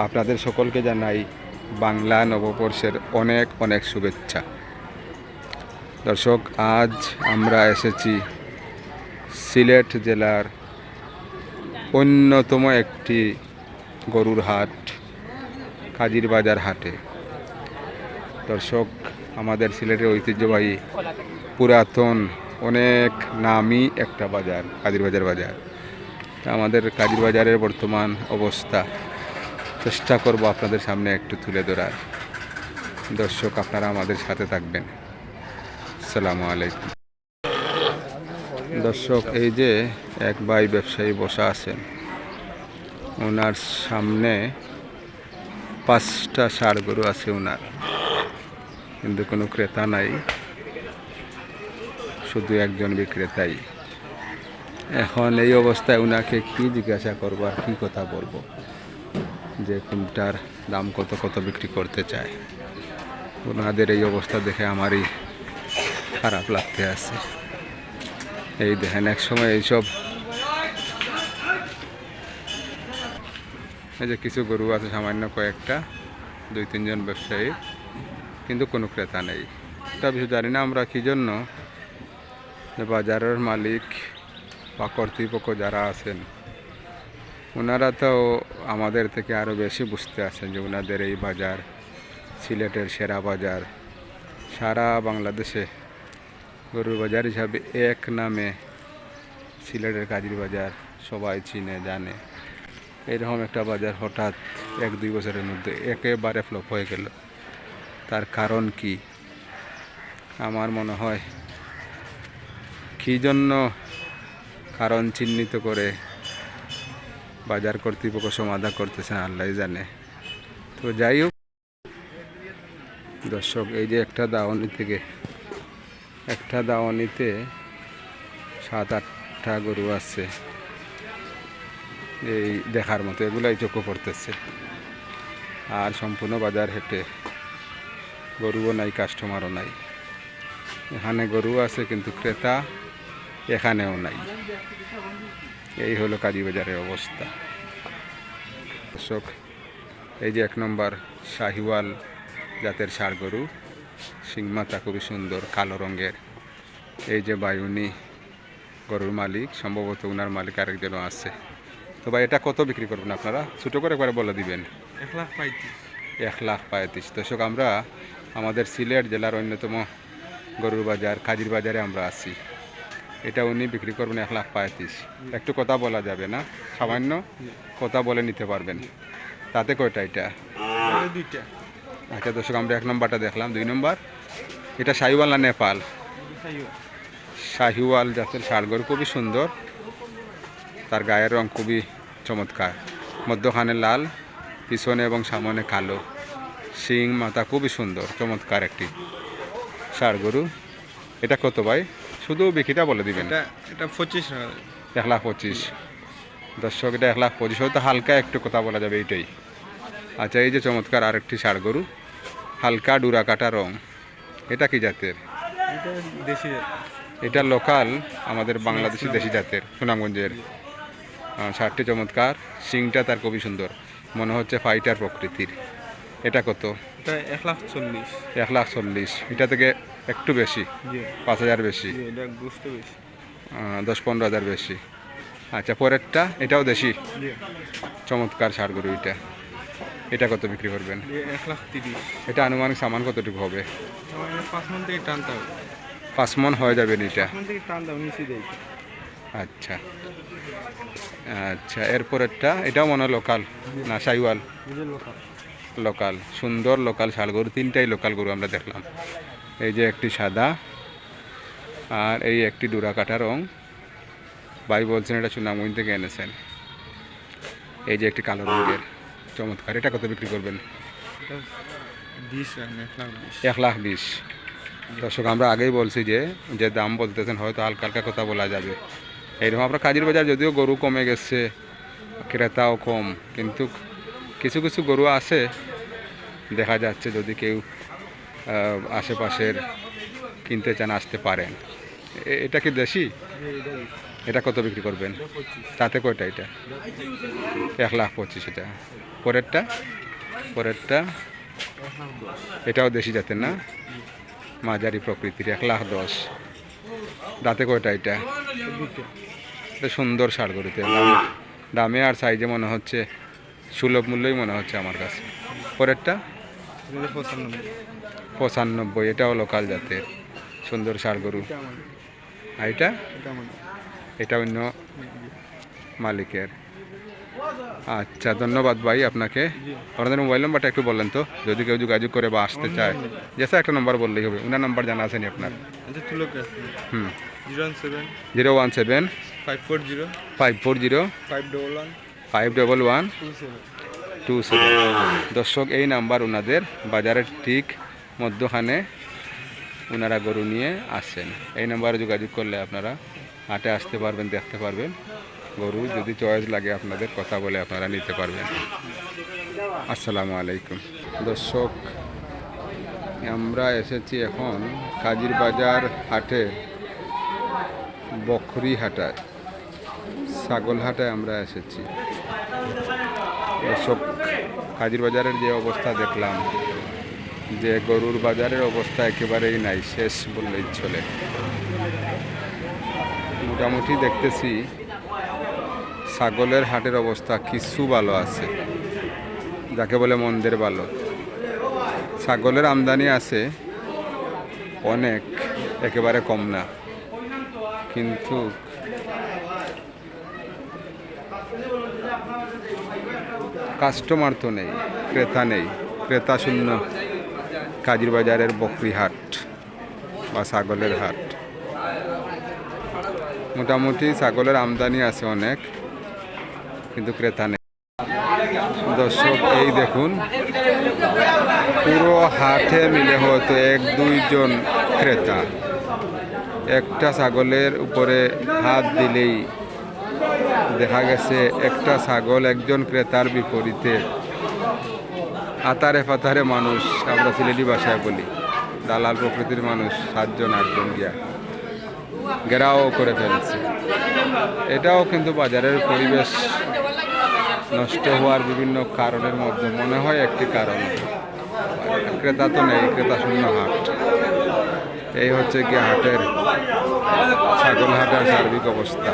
আপনাদের সকলকে জানাই বাংলা নববর্ষের অনেক অনেক শুভেচ্ছা। দর্শক, আজ আমরা এসেছি সিলেট জেলার অন্যতম একটি গরুর হাট, কাজির বাজার হাটে। দর্শক, আমাদের সিলেটের ঐতিহ্যবাহী পুরাতন অনেক নামি একটা বাজার কাজির বাজার বাজার। আমাদের কাজির বাজারের বর্তমান অবস্থা চেষ্টা করব আপনাদের সামনে একটু তুলে ধরার। দর্শক, আপনারা আমাদের সাথে থাকবেন। আসসালামু আলাইকুম। দর্শক, এই যে এক ভাই ব্যবসায়ী বসা আছেন, ওনার সামনে 5টা ষাঁড় গরু আছে ওনার, কিন্তু কোনো ক্রেতা নাই, শুধু একজন বিক্রেতাই। এখন এই অবস্থায় ওনাকে কি জিজ্ঞাসা করবো আর কি কথা বলবো, যে কোনটার দাম কত কত বিক্রি করতে চায়। ওনাদের এই অবস্থা দেখে আমারই খারাপ লাগতে আছে। এই দেখেন, এক সময় এইসব এই যে কিছু গরু আছে সামান্য কয়েকটা, 2-3 জন ব্যবসায়ী, কিন্তু কোনো ক্রেতা নেই। এটা বিষয় জানি না আমরা কি জন্য। বাজারের মালিক বা কর্তৃপক্ষ যারা আছেন, ওনারা তো আমাদের থেকে আরও বেশি বুঝতে আছেন যে ওনাদের এই বাজার সিলেটের সেরা বাজার। সারা বাংলাদেশে গরুর বাজার হিসাবে এক নামে সিলেটের কাজির বাজার সবাই চিনে জানে। এরকম একটা বাজার হঠাৎ 1-2 বছরের মধ্যে একেবারে ফ্লপ হয়ে গেল। তার কারণ কি? আমার মনে হয় কী জন্য কারণ চিহ্নিত করে বাজার কর্তৃপক্ষ সমাধান করতেছেন আল্লাহ জানে। তো যাই হোক দর্শক, এই যে একটা দাওয়ানিতে 7-8টা গরু আছে, এই দেখার মতো, এগুলাই চোখে পড়তেছে। আর সম্পূর্ণ বাজার হেঁটে গরুও নাই, কাস্টমারও নাই। এখানে গরু আছে কিন্তু ক্রেতা এখানেও নাই। এই হলো কাজী বাজারের অবস্থা। দর্শক, এই যে 1 নম্বর শাহিওয়াল জাতের ষাঁড় গরু, সিংমাথা খুবই সুন্দর কালো রঙের। এই যে বায়ুনি গরুর মালিক, সম্ভবত ওনার মালিক আরেকজনও আছে। তো ভাই, এটা কত বিক্রি করবেন আপনারা? ছোটো করে একবারে বলে দিবেন। 1,35,000। দর্শক, আমরা আমাদের সিলেট জেলার অন্যতম গরুর বাজার কাজির বাজারে আমরা আছি। এটা উনি বিক্রি করবেন 1,35,000। একটু কথা বলা যাবে না? সামান্য কথা বলে নিতে পারবেন। তাতে কয়টা? এটা 2টা। আচ্ছা দর্শক, আমরা 1 নম্বরটা দেখলাম। 2 নম্বর, এটা শাহিওয়াল না নেপাল? শাহিওয়াল জাতের ষাঁড় গরু, খুবই সুন্দর। তার গায়ের রং খুবই চমৎকার, মধ্যখানে লাল, পিছনে এবং সামনে কালো, শিং মাথা খুবই সুন্দর চমৎকার একটি ষাঁড় গরু। এটা কত ভাই? শুধু বিক্রিটা বলে দিবেন। এটা 25। 1,25,000। দর্শক, এটা 1,25,000, হয়তো হালকা একটু কথা বলা যাবে এইটাই। আচ্ছা, এই যে চমৎকার আরেকটি ষাঁড় গরু, হালকা ডুরা কাটা রং, এটা কি জাতের? এটা দেশি। এটা লোকাল, আমাদের বাংলাদেশি দেশি জাতের, সুনামগঞ্জের। ষাঁড়টি চমৎকার, শিংটা তার খুবই সুন্দর, মনে হচ্ছে ফাইটার প্রকৃতির। এটা কত? এটা 1,40,000। 1,40,000। এটা থেকে একটু বেশি, 5,000 বেশি, 10-15,000 বেশি। আচ্ছা, পরেরটা, এটাও দেশি, চমৎকার ষাঁড় গরু। এটা কত বিক্রি করবেন? 1,30,000। এটা আনুমানিক সামান কতটুকু হবে? 5 মণ থেকে টানতে হবে। 5 মণ হয়ে যাবে এটা? 5 মণ থেকে টানতে হবে, নিচে দেয়। আচ্ছা আচ্ছা, এরপরেরটা, এটাও মনে হয় লোকাল না শাহিওয়াল? লোকাল, সুন্দর লোকাল ষাঁড় গরু। 3টাই লোকাল গরু আমরা দেখলাম। এই যে একটি সাদা, আর এই একটি ডোরা কাটা রং। ভাই বলছেন এটা সুনামগঞ্জ থেকে এনেছেন। এই যে একটি কালো রঙের চমৎকার, এটা কত বিক্রি করবেন? 1,20,000। দর্শক, আমরা আগেই বলছি যে দাম বলতেছেন হয়তো হালকা হালকা কথা বলা যাবে। এইরকম আমরা কাজির বাজার, যদিও গরু কমে গেছে, ক্রেতাও কম, কিন্তু কিছু কিছু গরু আছে দেখা যাচ্ছে। যদি কেউ আশেপাশের কিনতে চান আসতে পারেন। এটা কি দেশি? এটা কত বিক্রি করবেন? এটা 25, তাতে কয়টা এটা? 1,25,000 এটা। পরেরটা? পরেরটা 1,10,000, এটাও দেশি জাতের না? মাঝারি প্রকৃতির 1,10,000। দাঁতে কয়টা এটা? দুটো এটা সুন্দর ষাড় গরুতে দামে আর সাইজে মনে হচ্ছে সুলভ মূল্যই মনে হচ্ছে আমার কাছে। পরেরটা এটা 95, 95, এটাও লোকাল জাতের সুন্দর ষাড় গরু। এটা আমাদের, আর এটা? এটা আমাদের। এটা অন্য মালিকের। আচ্ছা, ধন্যবাদ ভাই আপনাকে। জি, আপনাদের মোবাইল নাম্বারটা একটু বললেন তো, যদি কেউ যোগাযোগ করে বা আসতে চায়। যেসা একটা নম্বর বললেই হবে। ওনার নাম্বার জানা আছেনি আপনার? এটা তুলক আছে, হুম, 017 017 540 540 511 511 27। 27। দর্শক, এই নাম্বার ওনাদের বাজারের ঠিক মধ্যখানে ওনারা গরু নিয়ে আসেন। এই নাম্বারে যোগাযোগ করলে আপনারা হাটে আসতে পারবেন, দেখতে পারবেন গরু। যদি চয়েস লাগে আপনাদের, কথা বলে আপনারা নিতে পারবেন। আসসালামু আলাইকুম। দর্শক, আমরা এসেছি এখন কাজির বাজার হাটে, বকরি হাটায়, ছাগল হাটায় আমরা এসেছি। দর্শক, কাজির বাজারের যে অবস্থা দেখলাম, যে গরুর বাজারের অবস্থা একেবারেই নাই, শেষ বললেই চলে। মোটামুটি দেখতেছি ছাগলের হাটের অবস্থা কিছু ভালো আছে, যাকে বলে মন্দের ভালো। ছাগলের আমদানি আছে অনেক, একেবারে কম না, কিন্তু কাস্টমার তো নেই, ক্রেতা নেই, ক্রেতা শূন্য কাজির বাজারের বকরি হাট বা ছাগলের হাট। মোটামুটি ছাগলের আমদানি আছে অনেক, কিন্তু ক্রেতা নেই। দর্শক, এই দেখুন, পুরো হাটে মিলে হয়তো 1-2 জন ক্রেতা। একটা ছাগলের উপরে হাত দিলেই দেখা গেছে একটা ছাগল একজন ক্রেতার বিপরীতে আতারে ফাতারে মানুষ, আমরা সিলেটি ভাষায় বলি দালাল প্রকৃতির মানুষ 7-8 গিয়া ঘেরাও করে ফেলছে। এটাও কিন্তু বাজারের পরিবেশ নষ্ট হওয়ার বিভিন্ন কারণের মধ্যে মনে হয় একটি কারণ। ক্রেতা তো নেই, ক্রেতা শূন্য হাট। এই হচ্ছে কি হাটের, ছাগল হাটের সার্বিক অবস্থা।